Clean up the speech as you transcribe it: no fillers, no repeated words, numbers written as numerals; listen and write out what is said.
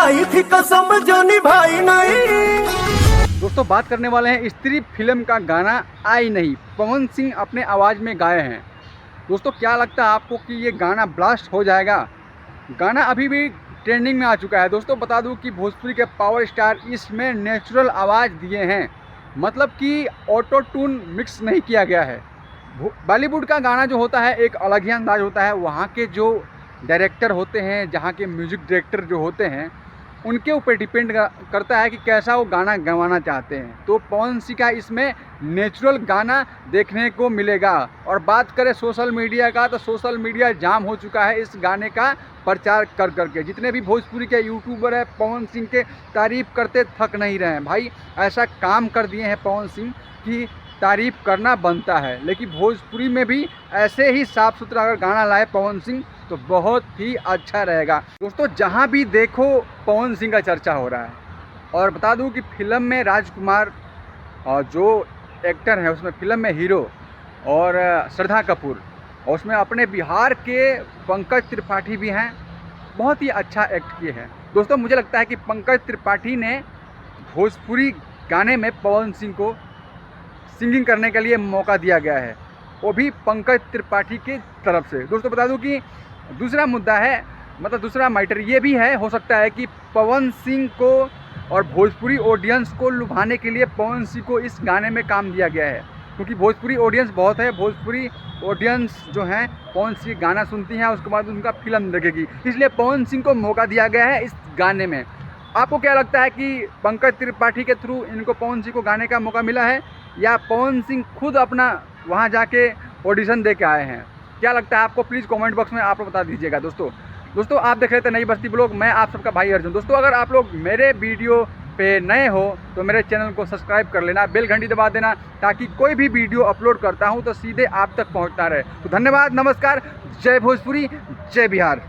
खाई थी कसम जो निभाई नहीं। दोस्तों बात करने वाले हैं स्त्री फिल्म का गाना आई नहीं, पवन सिंह अपने आवाज़ में गाए हैं। दोस्तों क्या लगता है आपको कि ये गाना ब्लास्ट हो जाएगा? गाना अभी भी ट्रेंडिंग में आ चुका है। दोस्तों बता दूं कि भोजपुरी के पावर स्टार इसमें नेचुरल आवाज़ दिए हैं, मतलब कि ऑटो ट्यून मिक्स नहीं किया गया है। बॉलीवुड का गाना जो होता है एक अलग ही अंदाज होता है। वहाँ के जो डायरेक्टर होते हैं, जहाँ के म्यूज़िक डायरेक्टर जो होते हैं, उनके ऊपर डिपेंड करता है कि कैसा वो गाना गवाना चाहते हैं। तो पवन सिंह का इसमें नेचुरल गाना देखने को मिलेगा। और बात करें सोशल मीडिया का, तो सोशल मीडिया जाम हो चुका है इस गाने का प्रचार कर करके। जितने भी भोजपुरी के यूट्यूबर हैं पवन सिंह के तारीफ़ करते थक नहीं रहे हैं। भाई ऐसा काम कर दिए हैं पवन सिंह कि तारीफ़ करना बनता है। लेकिन भोजपुरी में भी ऐसे ही साफ़ सुथरा अगर गाना लाए पवन सिंह तो बहुत ही अच्छा रहेगा। दोस्तों जहाँ भी देखो पवन सिंह का चर्चा हो रहा है। और बता दूं कि फिल्म में राजकुमार और जो एक्टर है उसमें फिल्म में हीरो और श्रद्धा कपूर, और उसमें अपने बिहार के पंकज त्रिपाठी भी हैं। बहुत ही अच्छा एक्ट किए हैं। दोस्तों मुझे लगता है कि पंकज त्रिपाठी ने भोजपुरी गाने में पवन सिंह को सिंगिंग करने के लिए मौका दिया गया है, वो भी पंकज त्रिपाठी की तरफ से। दोस्तों बता दूं कि दूसरा मुद्दा है, मतलब दूसरा मैटर ये भी है, हो सकता है कि पवन सिंह को और भोजपुरी ऑडियंस को लुभाने के लिए पवन सिंह को इस गाने में काम दिया गया है। क्योंकि भोजपुरी ऑडियंस बहुत है, भोजपुरी ऑडियंस जो है पवन सिंह गाना सुनती है, उसके बाद उनका फिल्म देखेगी, इसलिए पवन सिंह को मौका दिया गया है इस गाने में। आपको क्या लगता है कि पंकज त्रिपाठी के थ्रू इनको पवन सिंह को गाने का मौका मिला है, या पवन सिंह खुद अपना वहाँ जाके ऑडिशन दे के आए हैं? क्या लगता है आपको? प्लीज़ कमेंट बॉक्स में आप लोग बता दीजिएगा। दोस्तों आप देख रहे थे नई बस्ती ब्लॉग, मैं आप सबका भाई अर्जुन। दोस्तों अगर आप लोग मेरे वीडियो पे नए हो तो मेरे चैनल को सब्सक्राइब कर लेना, बेल घंटी दबा देना, ताकि कोई भी वीडियो अपलोड करता हूँ तो सीधे आप तक पहुँचता रहे। तो धन्यवाद, नमस्कार, जय भोजपुरी, जय बिहार।